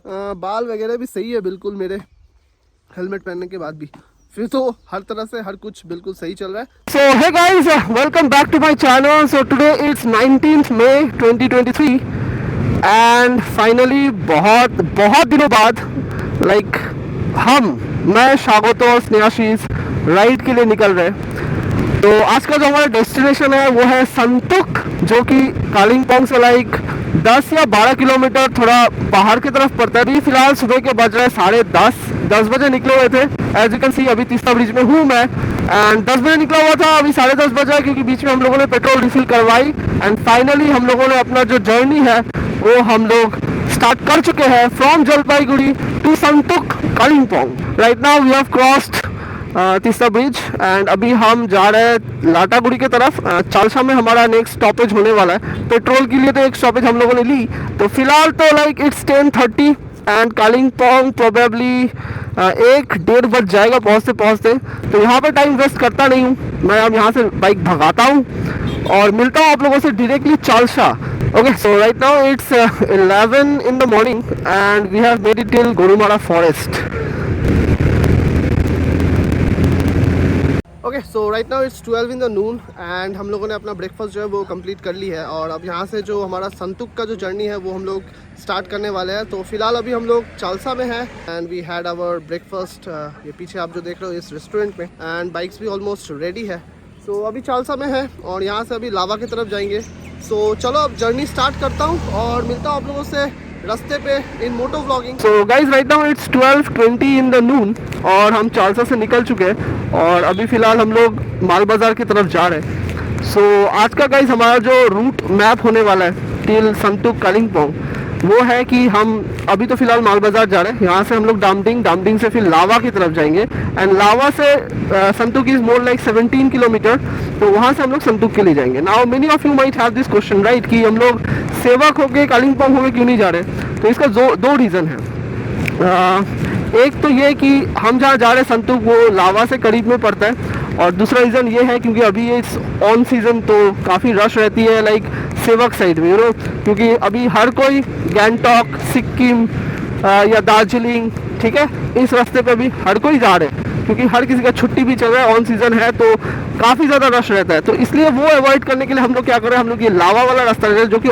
बाल वगैरह भी सही है बिल्कुल मेरे, हेलमेट पहनने के बाद भी फिर तो हर तरह से हर कुछ बिल्कुल सही चल रहा है। So hey guys, welcome back to my channel. So today it's 19th May 2023 and finally बहुत बहुत दिनों बाद मैं शागोतो और स्नेहाशीष राइड के लिए निकल रहे हैं। तो आज का जो हमारा डेस्टिनेशन है वो है संतुक, जो कि कालिम्पोंग से 10 या 12 किलोमीटर थोड़ा बाहर की तरफ पड़ता है। अभी फिलहाल सुबह के बज रहे 10:30 बजे निकले हुए थे। एज यू कैन सी अभी तीस्ता ब्रिज में हूँ मैं एंड 10 बजे निकला हुआ था, अभी 10:30 बजा है क्योंकि बीच में हम लोगों ने पेट्रोल रिफिल करवाई एंड फाइनली हम लोगों ने अपना जो जर्नी है वो हम लोग स्टार्ट कर चुके हैं from Jalpaiguri to Santuk Kalimpong. Right now we have crossed Teesta bridge and अभी हम जा रहे हैं लाटागुड़ी की तरफ। चालसा में हमारा नेक्स्ट स्टॉपेज होने वाला है। पेट्रोल के लिए तो एक स्टॉपेज हम लोगों ने ली। तो फिलहाल तो इट्स 10:30 एंड कालिम्पोंग प्रोबेबली 1-1:30 बज जाएगा पहुँचते। तो यहाँ पे टाइम वेस्ट करता नहीं हूँ मैं, अब यहाँ से बाइक भगाता हूँ और मिलता हूँ आप लोगों से directly Chalsa. Okay, so right now it's 11 in the morning and we have made it till Gorumara forest. Okay, so right now it's 12 in the noon and हम लोगों ने अपना ब्रेकफास्ट जो है वो कंप्लीट कर ली है और अब यहाँ से जो हमारा संतुक का जो जर्नी है वो हम लोग स्टार्ट करने वाले हैं। तो फिलहाल अभी हम लोग चालसा में हैं and we had our breakfast ये पीछे आप जो देख रहे हो इस रेस्टोरेंट में एंड बाइक्स भी ऑलमोस्ट रेडी है। सो अभी चालसा में है और यहाँ से अभी लावा की तरफ जाएंगे। सो चलो अब जर्नी स्टार्ट करता हूँ और मिलता हूँ आप लोगों से रास्ते पे in moto vlogging. So guys right now it's 12:20 in the noon और हम चालसा से निकल चुके हैं और अभी फ़िलहाल हम लोग माल बाज़ार की तरफ जा रहे हैं। सो आज का गाइज हमारा जो रूट मैप होने वाला है टिल संतुक कालिम्पोंग वो है कि हम अभी तो फिलहाल माल बाज़ार जा रहे हैं। यहाँ से हम लोग डामडिंग से फिर लावा की तरफ जाएंगे एंड लावा से संतुक इज़ मोर 17 किलोमीटर। तो वहाँ से हम लोग संतुक के लिए जाएंगे। Now many of you might have this question right कि हम लोग सेवक होके कालिम्पोंग होके क्यों नहीं जा रहे। तो इसका दो रीज़न है। एक तो ये कि हम जहाँ जा रहे हैं संतुक वो लावा से करीब में पड़ता है और दूसरा रीज़न ये है क्योंकि अभी ये ऑन सीज़न तो काफ़ी रश रहती है सेवक साइड में क्योंकि अभी हर कोई गैंगटॉक सिक्किम या दार्जिलिंग ठीक है इस रास्ते पे अभी हर कोई जा रहे हैं क्योंकि हर किसी का छुट्टी भी चल रहा है, ऑन सीज़न है तो काफ़ी ज़्यादा रश रहता है। तो इसलिए वो अवॉइड करने के लिए हम लोग क्या कर रहे हैं, हम लोग ये लावा वाला रास्ता ले रहे हैं जो कि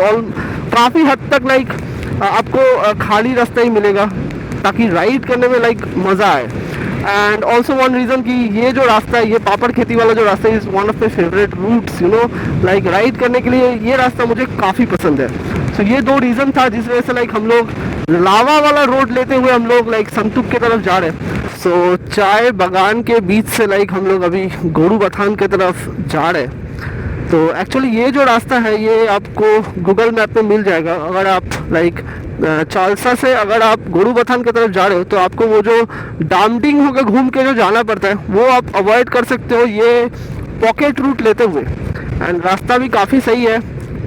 काफ़ी हद तक आपको खाली रास्ता ही मिलेगा ताकि राइड करने में मज़ा आए। एंड ऑल्सो वन रीज़न कि ये जो रास्ता है ये पापड़ खेती वाला जो रास्ता है is one of my favourite routes ride करने के लिए ये रास्ता मुझे काफ़ी पसंद है। सो ये दो रीज़न था जिस वजह से हम लोग लावा वाला रोड लेते हुए हम लोग संतुक की तरफ जा रहे हैं। सो चाय बागान के बीच से हम लोग अभी गोरुबथान की तरफ जा रहे हैं। तो एक्चुअली ये जो रास्ता है ये आपको गूगल मैप पे मिल जाएगा। अगर आप चालसा से अगर आप गोरुबथान की तरफ जा रहे हो तो आपको वो जो डामडिंग होकर घूम के जो जाना पड़ता है वो आप अवॉइड कर सकते हो ये पॉकेट रूट लेते हुए। एंड रास्ता भी काफ़ी सही है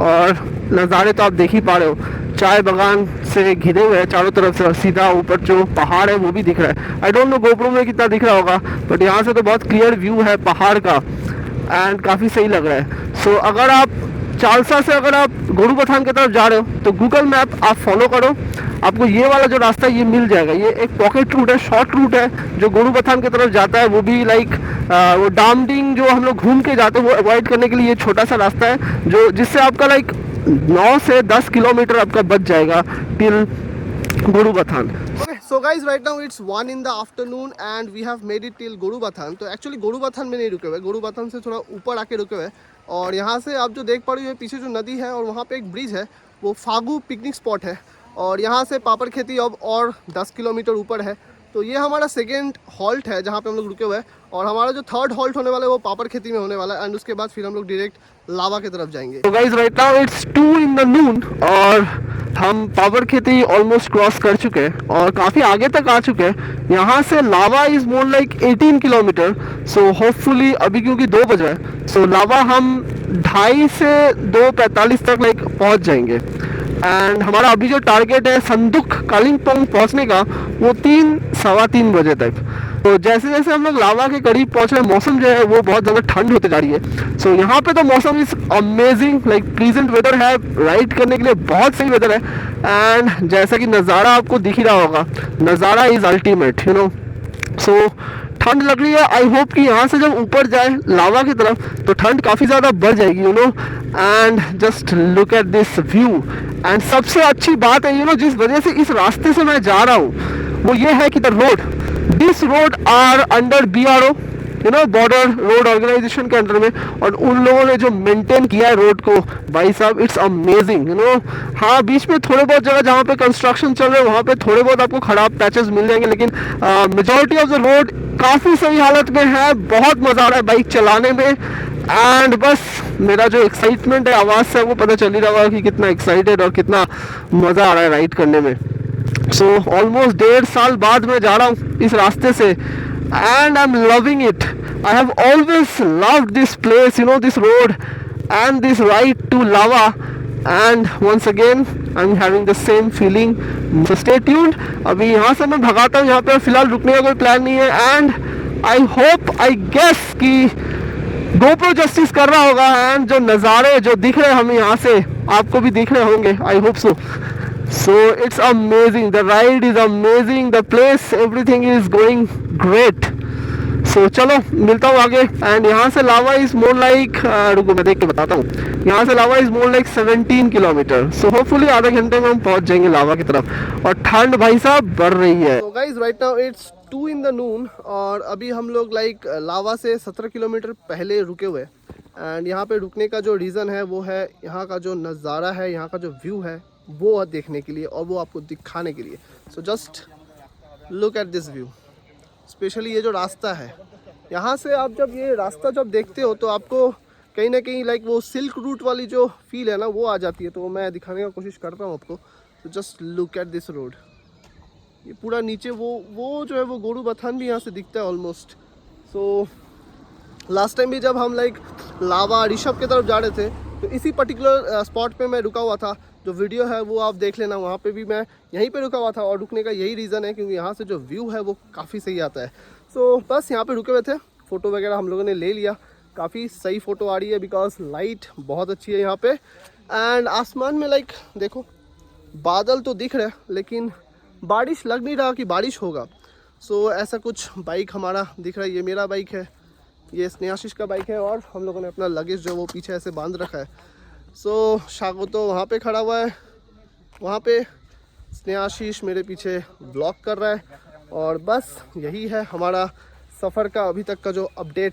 और नज़ारे तो आप देख ही पा रहे हो, चाय बागान से घिरे हुए हैं चारों तरफ से और सीधा ऊपर जो पहाड़ है वो भी दिख रहा है। आई डोंट नो गोप्रो में कितना दिख रहा होगा बट यहाँ से तो बहुत क्लियर व्यू है पहाड़ का एंड काफ़ी सही लग रहा है। सो अगर आप चालसा से अगर आप गोरुबथान की तरफ जा रहे हो तो गूगल मैप आप फॉलो करो, आपको ये वाला जो रास्ता है ये मिल जाएगा। ये एक पॉकेट रूट है, शॉर्ट रूट है जो गोरुबथान की तरफ जाता है। वो भी वो डामडिंग जो हम लोग घूम के जाते हैं वो अवॉइड करने के लिए ये छोटा सा रास्ता है जो जिससे आपका 9 से 10 किलोमीटर आपका बच जाएगा till Gorubathan. Okay, so guys, right now it's 1 in the afternoon and we have made it till Gorubathan. तो एक्चुअली गोरुबथान में नहीं रुके हुए, गोरुबथान से थोड़ा ऊपर आके रुके हुए और यहाँ से आप जो देख पा रहे हो पीछे जो नदी है और वहाँ पे एक ब्रिज है वो फागू पिकनिक स्पॉट है और यहाँ से पापड़ खेती अब और 10 किलोमीटर ऊपर है। तो ये हमारा सेकेंड हॉल्ट है जहाँ पे हम लोग रुके हुए हैं और हमारा जो थर्ड हॉल्ट होने वाला है वो पापड़ खेती में होने वाला है एंड उसके बाद फिर हम लोग डायरेक्ट लावा की तरफ जाएंगे। तो guys right now it's 2 in the noon और हम पापड़ खेती ऑलमोस्ट क्रॉस कर चुके हैं और काफ़ी आगे तक आ चुके हैं। यहाँ से Lava is more 18 kilometre. So hopefully अभी क्योंकि 2 बजे है सो लावा हम 2:30 से 2:45 तक पहुँच जाएंगे एंड हमारा अभी जो टारगेट है संदुक कालिम्पोंग पहुंचने का वो 3 सवा 3 बजे तक। तो जैसे जैसे हम लोग लावा के करीब पहुंच रहे हैं मौसम जो है वो बहुत ज़्यादा ठंड होते जा रही है। सो यहाँ पे तो मौसम इस अमेजिंग लाइक प्लीजेंट वेदर है, राइड करने के लिए बहुत सही वेदर है। एंड जैसा कि नज़ारा आपको दिख ही रहा होगा, नज़ारा इज़ अल्टीमेट यू नो। सो ठंड लग रही है, आई होप कि यहाँ से जब ऊपर जाए लावा की तरफ तो ठंड काफ़ी ज़्यादा बढ़ जाएगी you know. And just look at this view. And सबसे अच्छी बात है यू नो जिस वजह से इस रास्ते से मैं जा रहा हूँ वो ये है कि the road, this road are under BRO you know, border road organisation के अंडर में। और उन लोगों ने जो मेंटेन किया है रोड को भाई साहब इट्स अमेजिंग यू नो। हाँ बीच में थोड़े बहुत जगह जहाँ पे कंस्ट्रक्शन चल रहे हैं वहाँ पे थोड़े बहुत आपको खराब पैचेस मिल जाएंगे, लेकिन मेजॉरिटी ऑफ द रोड काफ़ी सही हालत में है। बहुत मज़ा आ रहा है बाइक चलाने में। एंड बस मेरा जो एक्साइटमेंट है आवाज़ से आपको पता चल ही रहा होगा कि कितना एक्साइटेड और कितना मज़ा आ रहा है राइड करने में। सो ऑलमोस्ट 1.5 साल बाद मैं जा रहा हूँ इस रास्ते से and I am loving it. I have always loved this place you know, this road and this ride to Lava. And once again I am having the same feeling. So stay tuned. अभी यहाँ से मैं भगाता हूँ, यहाँ पे फिलहाल रुकने का कोई प्लान नहीं है। And I hope I guess कि GoPro जस्टिस कर रहा होगा एंड जो नज़ारे जो दिख रहे हैं हमें यहाँ से आपको भी दिख रहे होंगे, I hope so. So it's amazing, the ride is amazing, the place, everything is going great. So चलो मिलता हूँ आगे। एंड यहाँ से लावा इज मोर लाइक रुको मैं देख के बताता हूँ, यहाँ से Lava is more like 17 kilometre. So hopefully आधे घंटे में हम पहुँच जाएंगे लावा की तरफ। और ठंड भाई साहब बढ़ रही है। So guys right now it's 2 in the noon और अभी हम लोग लाइक लावा से 17 किलोमीटर पहले रुके हुए। एंड यहाँ पे रुकने का जो रीज़न है वो है यहाँ का जो नज़ारा है, यहाँ का जो व्यू है वो देखने के लिए और वो आपको दिखाने के लिए। So just look at this view. Specially ये जो रास्ता है यहाँ से आप जब ये रास्ता जब देखते हो तो आपको कहीं ना कहीं लाइक वो सिल्क रूट वाली जो फील है ना वो आ जाती है। तो मैं दिखाने का कोशिश करता हूँ आपको। तो just look at this road. ये पूरा नीचे वो जो है वो गोरू बथान भी यहाँ से दिखता है ऑलमोस्ट। सो लास्ट टाइम भी जब हम लाइक लावा ऋषभ की तरफ जा रहे थे तो इसी पर्टिकुलर स्पॉट पे मैं रुका हुआ था। जो वीडियो है वो आप देख लेना, वहाँ पे भी मैं यहीं पे रुका हुआ था। और रुकने का यही रीज़न है क्योंकि यहाँ से जो व्यू है वो काफ़ी सही आता है। सो बस यहाँ पे रुके हुए थे, फ़ोटो वगैरह हम लोगों ने ले लिया। काफ़ी सही फ़ोटो आ रही है बिकॉज लाइट बहुत अच्छी है यहाँ पे। एंड आसमान में लाइक देखो बादल तो दिख रहे हैं लेकिन बारिश लग नहीं रहा कि बारिश होगा। सो ऐसा कुछ बाइक हमारा दिख रहा है। ये मेरा बाइक है, ये स्नेहाशीष का बाइक है और हम लोगों ने अपना लगेज जो वो पीछे ऐसे बांध रखा है। सो शागो तो वहाँ पे खड़ा हुआ है, वहाँ पे स्नेहाशीष मेरे पीछे ब्लॉग कर रहा है। और बस यही है हमारा सफ़र का अभी तक का जो अपडेट।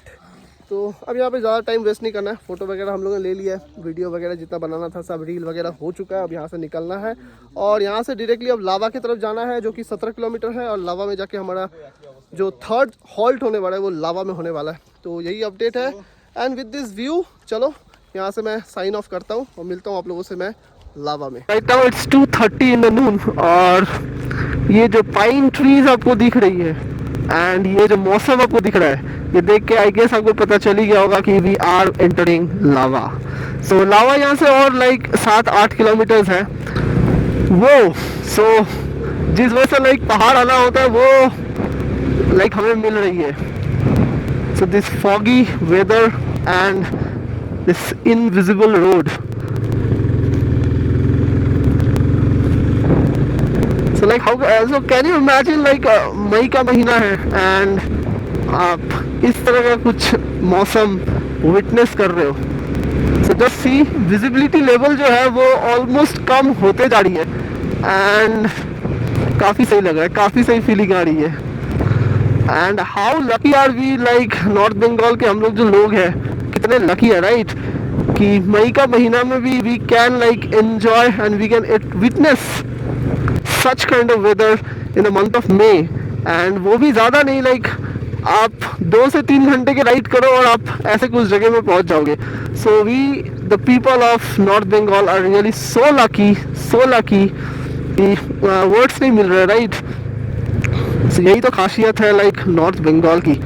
तो अब यहाँ पे ज़्यादा टाइम वेस्ट नहीं करना है। फ़ोटो वगैरह हम लोगों ने ले लिया है, वीडियो वगैरह जितना बनाना था सब रील वगैरह हो चुका है। अब यहाँ से निकलना है और यहाँ से डायरेक्टली अब लावा की तरफ जाना है जो कि 17 किलोमीटर है। और लावा में जाके हमारा जो 3rd हॉल्ट होने वाला है वो लावा में होने वाला है। तो यही अपडेट है। एंड विद दिस व्यू चलो यहाँ से मैं साइन ऑफ करता हूँ और मिलता हूँ आप लोगों से मैं लावा में। Right now it's 2:30 in the noon और ये जो पाइन ट्रीज आपको दिख रही है एंड ये जो मौसम आपको दिख रहा है ये देख के आई गेस आपको पता चल ही गया होगा कि वी आर एंटरिंग लावा। सो लावा यहाँ से और लाइक 7-8 किलोमीटर्स है वो। सो जिस वजह से लाइक पहाड़ आना होता है वो लाइक हमें मिल रही है। So this foggy weather and this invisible road. So like how so can you imagine like मई का महीना है and आप इस तरह का कुछ मौसम विटनेस कर रहे हो। So just see visibility level जो है वो almost कम होते जा रही है and काफ़ी सही लग रहा है, काफ़ी सही फीलिंग आ रही है। and how lucky are we like North Bengal के हम लोग जो लोग हैं कितने लकी है राइट कि मई का महीना में भी we can like enjoy and we can witness such kind of weather in the month of May. एंड वो भी ज़्यादा नहीं लाइक आप 2 से 3 घंटे के राइड करो और आप ऐसे कुछ जगह में पहुंच जाओगे। So we the people of North Bengal are really so lucky कि वर्ड्स नहीं मिल रहे राइट। सो यही तो खासियत है लाइक नॉर्थ बंगाल की।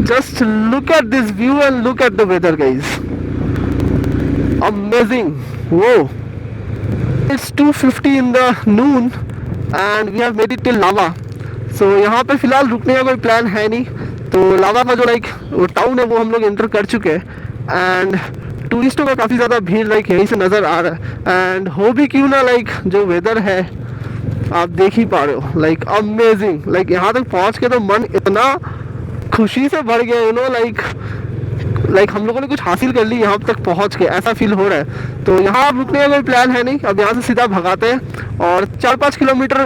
Just look at this view and look at the weather guys. Amazing. Whoa. It's 2:50 in the noon and we have made it till लावा. सो यहाँ पे फ़िलहाल रुकने का कोई प्लान है नहीं. तो लावा का जो लाइक वो टाउन है वो हम लोग एंटर कर चुके हैं एंड टूरिस्टों का काफ़ी ज़्यादा भीड़ लाइक यहीं से नज़र आ रहा है. एंड हो भी क्यों ना लाइक जो वेदर है आप देख ही पा रहे हो, लाइक अमेजिंग. लाइक यहाँ तक पहुँच के तो मन इतना खुशी से भर गया, यू नो, लाइक हम लोगों ने कुछ हासिल कर ली यहाँ तक पहुँच के, ऐसा फील हो रहा है. तो यहाँ अब रुकने का कोई प्लान है नहीं. अब यहाँ से सीधा भगाते हैं और 4-5 किलोमीटर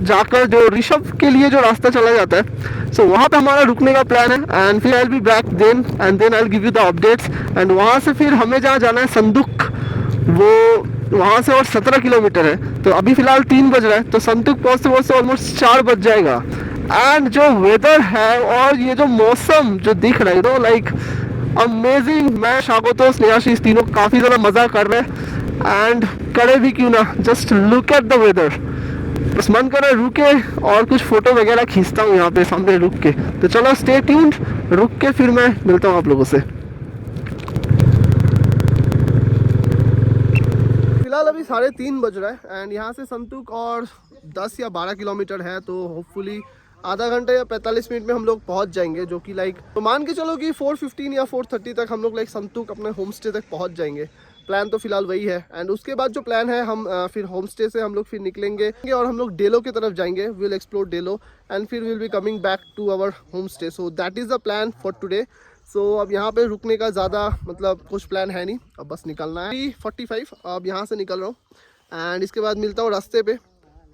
जाकर जो ऋषभ के लिए जो रास्ता चला जाता है, सो वहाँ पे हमारा रुकने का प्लान है. एंड फिर I will be back then and then I will give you the updates. And वहाँ से फिर हमें जहाँ जाना है संदुक, वो वहाँ से और 17 किलोमीटर है. तो अभी फ़िलहाल 3 बज रहा है, तो संदुक पहुँचते पहुँचते ऑलमोस्ट 4 बज जाएगा. एंड जो वेदर है और ये जो मौसम जो दिख रहा है, नो लाइक अमेजिंग. मैं शागोतो स्नेहाशीष तीनों काफ़ी ज़्यादा मज़ा कर रहे हैं एंड करे भी क्यों ना. Just look at the weather. बस मन कर रहा है रुके और कुछ फ़ोटो वगैरह खींचता हूँ यहाँ पे सामने रुक के. तो चलो स्टे ट्यून्ड, रुक के फिर मैं मिलता हूँ आप लोगों से. फिलहाल अभी 3:30 बज रहा है एंड यहाँ से संतुक और 10 या 12 किलोमीटर है. तो होपफुली आधा घंटे या 45 मिनट में हम लोग पहुँच जाएंगे, जो कि लाइक तो मान के चलो कि 4:15 या 4:30 तक हम लोग लाइक संतुक अपने होम स्टे तक पहुँच जाएंगे. प्लान तो फिलहाल वही है. एंड उसके बाद जो प्लान है हम फिर होम स्टे से हम लोग फिर निकलेंगे और हम लोग डेलो की तरफ जाएंगे. We will explore Deolo and फिर will be coming back to our home stay. So that is the plan for today. So अब यहाँ पे रुकने का ज़्यादा मतलब कुछ प्लान है नहीं, अब बस निकलना है. 45 अब यहाँ से निकल रहा हूँ एंड इसके बाद मिलता हूँ रास्ते पे.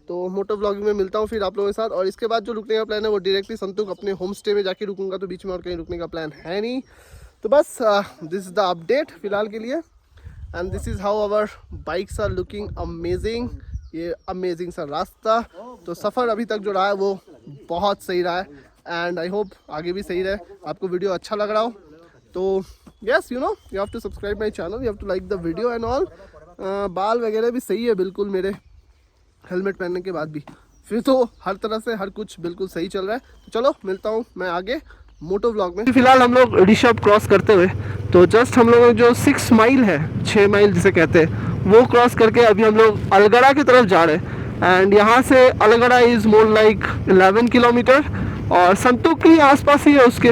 तो मोटर व्लॉगिंग में मिलता हूँ फिर आप लोगों के साथ. और इसके बाद जो रुकने का प्लान है वो डायरेक्टली संतुक अपने होम स्टे में जाके रुकूंगा. तो बीच में और कहीं रुकने का प्लान है नहीं. तो बस दिस इज़ द अपडेट फिलहाल के लिए. And this is how our bikes are looking amazing. ये अमेजिंग सा रास्ता. तो सफ़र अभी तक जो रहा है वो बहुत सही रहा है एंड आई होप आगे भी सही रहे. आपको वीडियो अच्छा लग रहा हो तो yes, you know, you have to subscribe my channel, you have to like the video and all. बाल वगैरह भी सही है बिल्कुल मेरे, हेलमेट पहनने के बाद भी. फिर तो हर तरह से हर कुछ बिल्कुल सही चल रहा है. तो चलो मिलता हूँ मैं आगे मोटो व्लॉग में. फिलहाल हम लोग ऋषभ क्रॉस करते हुए, तो जस्ट हम लोग जो 6 माइल है, 6 माइल जिसे कहते हैं, वो क्रॉस करके अभी हम लोग अलगड़ा की तरफ जा रहे हैं. एंड यहाँ से अलगड़ा इज़ मोर लाइक 11 किलोमीटर और संतुक के आसपास ही है उसके.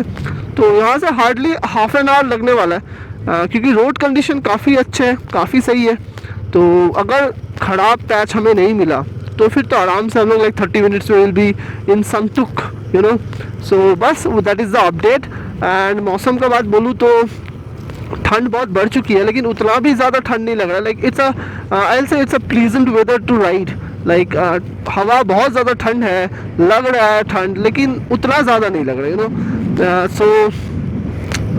तो यहाँ से हार्डली हाफ एन आवर लगने वाला है क्योंकि रोड कंडीशन काफ़ी अच्छे है, काफ़ी सही है. तो अगर ख़राब पैच हमें नहीं मिला तो फिर तो आराम से हम लोग लाइक 30 मिनट्स में will be in Santuk, you know. So बस that is the update. And मौसम का बात बोलूँ तो ठंड बहुत बढ़ चुकी है, लेकिन उतना भी ज़्यादा ठंड नहीं लग रहा है. Like it's I will say it's a pleasant weather to ride. Like हवा बहुत ज़्यादा ठंड है, लग रहा है ठंड, लेकिन उतना ज़्यादा नहीं लग रहा है, you know. So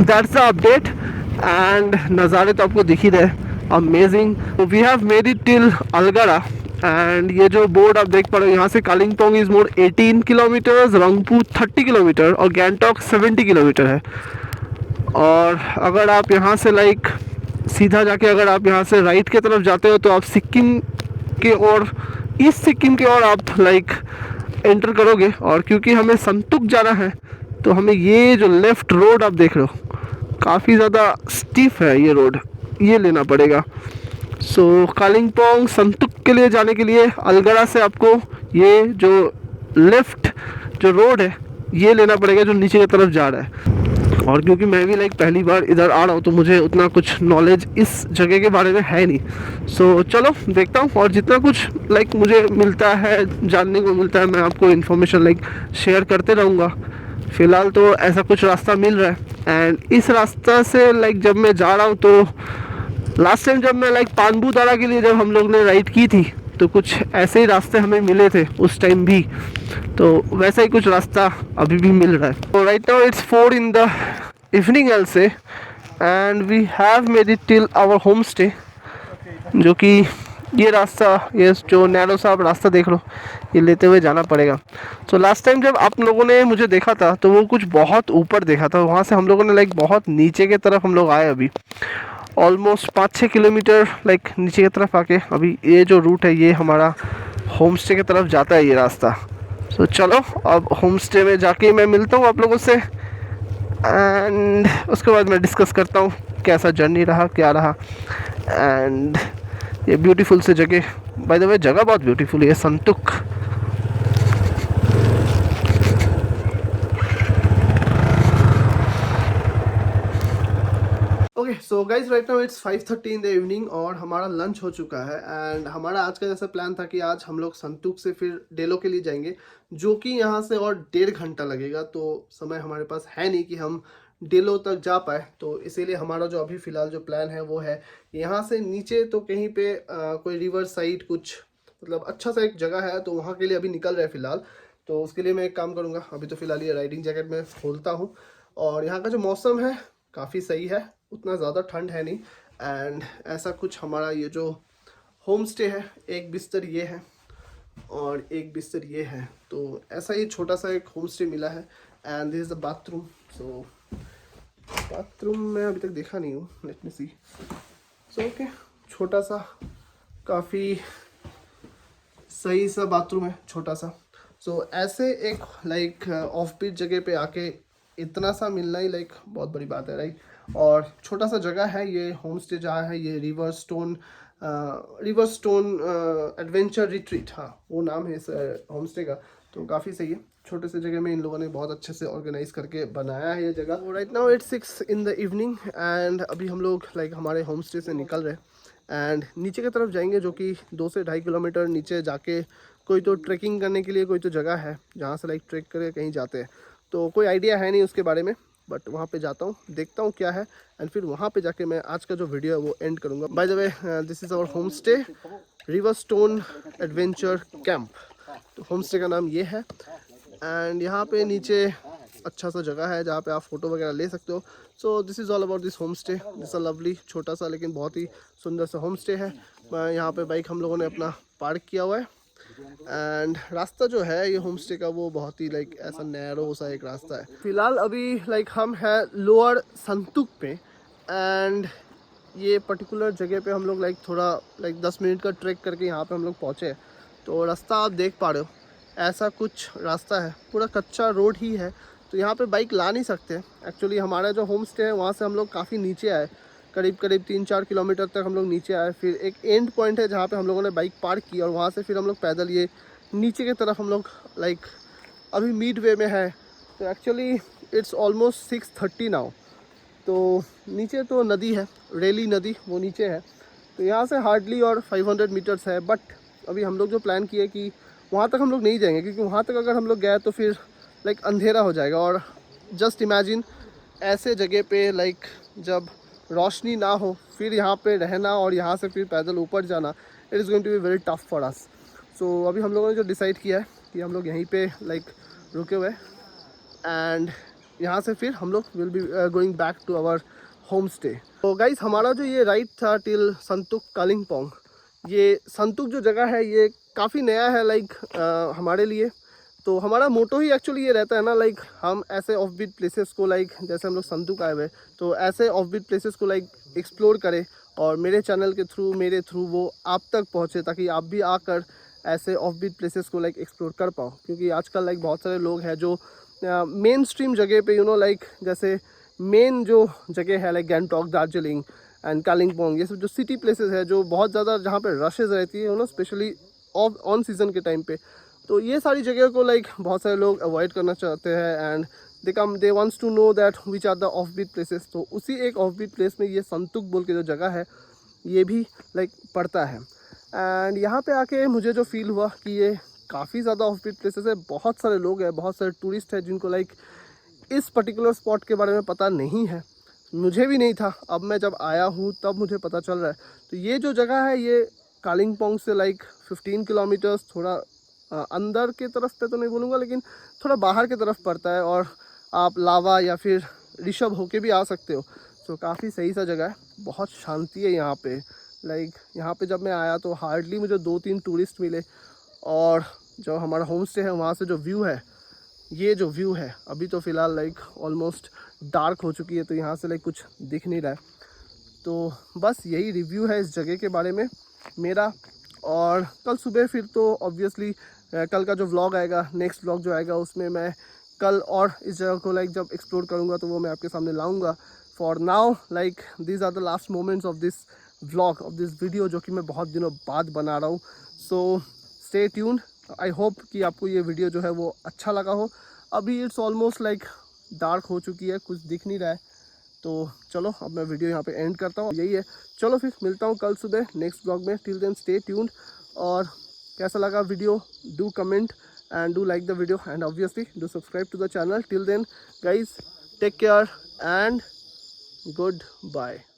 that's the update. And नज़ारे तो आपको दिख ही रहे, amazing. We have made it till Algarah. And ये जो बोर्ड आप देख पा रहे हो, यहाँ से Kalimpong is more 18 kilometres, Rangpo 30 kilometre और गैंगटॉक 70 किलोमीटर है. और अगर आप यहाँ से लाइक सीधा जाके अगर आप यहाँ से राइट की तरफ जाते हो तो आप सिक्किम के और ईस्ट सिक्किम के और आप लाइक एंटर करोगे. और क्योंकि हमें संतुक जाना है तो हमें ये जो लेफ़्ट रोड आप देख रहे हो काफ़ी ज़्यादा स्टीफ है, ये रोड ये लेना पड़ेगा. सो कालिम्पोंग संतुक के लिए जाने के लिए अलगड़ा से आपको ये जो लेफ़्ट जो रोड है ये लेना पड़ेगा जो नीचे की तरफ जा रहा है. और क्योंकि मैं भी लाइक पहली बार इधर आ रहा हूँ तो मुझे उतना कुछ नॉलेज इस जगह के बारे में है नहीं. सो चलो देखता हूँ और जितना कुछ लाइक मुझे मिलता है, जानने को मिलता है, मैं आपको इन्फॉर्मेशन लाइक शेयर करते रहूँगा. फ़िलहाल तो ऐसा कुछ रास्ता मिल रहा है. एंड इस रास्ता से लाइक जब मैं जा रहा हूँ तो लास्ट टाइम जब मैं लाइक पानबूदारा के लिए जब हम लोग ने राइड की थी तो कुछ ऐसे ही रास्ते हमें मिले थे उस टाइम भी. तो वैसा ही कुछ रास्ता अभी भी मिल रहा है. तो right now it's 4 in the evening I'll say and we have made it till our home stay. जो कि ये रास्ता, ये जो नैरो सा आप रास्ता देख लो ये लेते हुए जाना पड़ेगा. तो लास्ट टाइम जब आप लोगों ने मुझे देखा था तो वो कुछ बहुत ऊपर देखा था, वहाँ से हम लोगों ने लाइक बहुत नीचे की तरफ हम लोग आए. अभी ऑलमोस्ट 5-6 किलोमीटर लाइक नीचे की तरफ आके अभी ये जो रूट है ये हमारा होम स्टे की तरफ जाता है ये रास्ता. तो चलो अब होम स्टे में जाके मैं मिलता हूँ आप लोगों से एंड उसके बाद मैं डिस्कस करता हूँ कैसा जर्नी रहा, क्या रहा. एंड ये ब्यूटीफुल से जगह, बाय द वे जगह बहुत ब्यूटीफुल है, संतुक। Okay so guys right now it's 5:30 in the evening और हमारा लंच हो चुका है। एंड हमारा आज का जैसा प्लान था कि आज हम लोग संतुक से फिर डेलो के लिए जाएंगे, जो कि यहाँ से और 1.5 घंटा लगेगा। तो समय हमारे पास है नहीं कि हम डेलो तक जा पाए, तो इसीलिए हमारा जो अभी फ़िलहाल जो प्लान है वो है यहाँ से नीचे तो कहीं पे कोई रिवर साइड कुछ मतलब अच्छा सा एक जगह है, तो वहाँ के लिए अभी निकल रहे हैं फ़िलहाल। तो उसके लिए मैं एक काम करूँगा, अभी तो फ़िलहाल ये राइडिंग जैकेट में खोलता हूँ। और यहाँ का जो मौसम है काफ़ी सही है, उतना ज़्यादा ठंड है नहीं। एंड ऐसा कुछ हमारा ये जो होम स्टे है, एक बिस्तर ये है और एक बिस्तर ये है, तो ऐसा ही छोटा सा एक होम स्टे मिला है। And this is the bathroom. So bathroom मैं अभी तक देखा नहीं हूँ, लेट मी सी। सो ओके, छोटा सा काफ़ी सही सा बाथरूम है, छोटा सा। सो ऐसे एक लाइक ऑफ बीट जगह पे आके इतना सा मिलना ही लाइक बहुत बड़ी बात है, राइट। और छोटा सा जगह है ये होम स्टे जहाँ है, ये रिवर स्टोन एडवेंचर रिट्रीट, हाँ वो नाम है इस होम स्टे का। तो काफ़ी सही है, छोटे से जगह में इन लोगों ने बहुत अच्छे से ऑर्गेनाइज करके बनाया है ये जगह। Right now it's 6 in the evening and अभी हम लोग लाइक हमारे होम स्टे से निकल रहे हैं एंड नीचे की तरफ जाएंगे, जो कि 2 से 2.5 किलोमीटर नीचे जाके कोई तो ट्रैकिंग करने के लिए कोई तो जगह है जहाँ से लाइक ट्रैक करके कहीं जाते हैं। तो कोई आइडिया है नहीं उसके बारे में, बट वहाँ पे जाता हूँ, देखता हूँ क्या है। एंड फिर वहाँ पे जाके मैं आज का जो वीडियो है वो एंड करूँगा। By the way this is our home stay, river stone adventure camp. तो होम स्टे का नाम ये है। एंड यहाँ पे नीचे अच्छा सा जगह है जहाँ पे आप फोटो वगैरह ले सकते हो। So this is all about this home stay. This a lovely, छोटा सा लेकिन बहुत ही सुंदर सा होम स्टे है। यहाँ पे बाइक हम लोगों ने अपना पार्क किया हुआ है। एंड रास्ता जो है ये होम स्टे का वो बहुत ही लाइक ऐसा नैरो सा एक रास्ता है। फिलहाल अभी लाइक हम है लोअर संतुक पे एंड ये पर्टिकुलर जगह पे हम लोग लाइक थोड़ा लाइक 10 मिनट का ट्रैक करके यहाँ पे हम लोग पहुँचे। तो रास्ता आप देख पा रहे हो, ऐसा कुछ रास्ता है, पूरा कच्चा रोड ही है। तो यहाँ पे बाइक ला नहीं सकते। एक्चुअली हमारा जो होम स्टे है वहाँ से हम लोग काफ़ी नीचे आए, करीब 3-4 किलोमीटर तक हम लोग नीचे आए। फिर एक एंड पॉइंट है जहाँ पे हम लोगों ने बाइक पार्क की और वहाँ से फिर हम लोग पैदल ये नीचे की तरफ हम लोग लाइक अभी मिड वे में है। तो एक्चुअली इट्स ऑलमोस्ट 6:30 नाउ। तो नीचे तो नदी है, रेली नदी, वो नीचे है। तो यहाँ से हार्डली और 500 मीटर्स है। बट अभी हम लोग जो प्लान किए कि वहाँ तक हम लोग नहीं जाएंगे, क्योंकि वहाँ तक अगर हम लोग गए तो फिर लाइक अंधेरा हो जाएगा। और जस्ट इमेजिन ऐसे जगह पे लाइक जब रोशनी ना हो, फिर यहाँ पे रहना और यहाँ से फिर पैदल ऊपर जाना, it is going to be very tough for us. So अभी हम लोगों ने जो डिसाइड किया है कि हम लोग यहीं पे लाइक रुके हुए एंड यहाँ से फिर हम लोग will be going back to our home stay. तो गाइस हमारा जो ये राइड था टिल संतुक कालिम्पोंग, ये संतुक जो जगह है ये काफ़ी नया है लाइक हमारे लिए। तो हमारा मोटो ही एक्चुअली ये रहता है ना, लाइक हम ऐसे ऑफ बीट प्लेसेस को लाइक जैसे हम लोग संतुक आए हुए, तो ऐसे ऑफ बीट प्लेसेस को लाइक एक्सप्लोर करें और मेरे चैनल के थ्रू, मेरे थ्रू वो आप तक पहुँचे, ताकि आप भी आकर ऐसे ऑफ बीट प्लेसेस को लाइक एक्सप्लोर कर पाओ। क्योंकि आजकल लाइक बहुत सारे लोग हैं जो मेन स्ट्रीम जगह पे लाइक जैसे मेन जो जगह है लाइक गैंगटॉक, दार्जिलिंग एंड कालिम्पोंग, ये सब जो सिटी प्लेसेस है जो बहुत ज़्यादा जहाँ पे रशेज़ रहती है स्पेशली ऑन सीज़न के टाइम पे, तो ये सारी जगह को लाइक बहुत सारे लोग अवॉइड करना चाहते हैं। And they wants to know that which are the off beat places. तो उसी एक ऑफ बीट प्लेस में ये संतुक बोल के जो जगह है ये भी लाइक पड़ता है। एंड यहाँ पे आके मुझे जो फील हुआ कि ये काफ़ी ज़्यादा ऑफ बीट प्लेसेस है, बहुत सारे लोग हैं, बहुत सारे टूरिस्ट हैं जिनको लाइक इस पर्टिकुलर स्पॉट के बारे में पता नहीं है। मुझे भी नहीं था, अब मैं जब आया हूँ तब मुझे पता चल रहा है। तो ये जो जगह है ये कालिम्पोंग से लाइक 15 किलोमीटर्स थोड़ा अंदर के तरफ पे तो नहीं बोलूँगा, लेकिन थोड़ा बाहर की तरफ पड़ता है। और आप लावा या फिर ऋषभ होके भी आ सकते हो। तो काफ़ी सही सा जगह है, बहुत शांति है यहाँ पे। लाइक यहाँ पे जब मैं आया तो हार्डली मुझे 2-3 टूरिस्ट मिले। और जो हमारा होम स्टे है वहाँ से जो व्यू है, ये जो व्यू है अभी तो फ़िलहाल लाइक ऑलमोस्ट डार्क हो चुकी है, तो यहाँ से लाइक कुछ दिख नहीं रहा है। तो बस यही रिव्यू है इस जगह के बारे में मेरा। और कल सुबह फिर तो ऑब्वियसली कल का जो व्लॉग आएगा, नेक्स्ट व्लॉग जो आएगा, उसमें मैं कल और इस जगह को लाइक जब एक्सप्लोर करूँगा तो वो मैं आपके सामने लाऊँगा। For now like these are the last moments of this vlog of this video, जो कि मैं बहुत दिनों बाद बना रहा हूँ. So stay tuned. I hope कि आपको ये वीडियो जो है वो अच्छा लगा हो. अभी इट्स ऑलमोस्ट लाइक डार्क हो चुकी है, कुछ दिख नहीं रहा है. तो चलो अब मैं वीडियो यहाँ पे एंड करता हूँ. यही है, चलो फिर मिलता हूँ कल सुबह नेक्स्ट ब्लॉग में. Till then stay tuned. और कैसा लगा video, do comment and do like the video, and obviously do subscribe to the channel. Till then guys, take care and goodbye.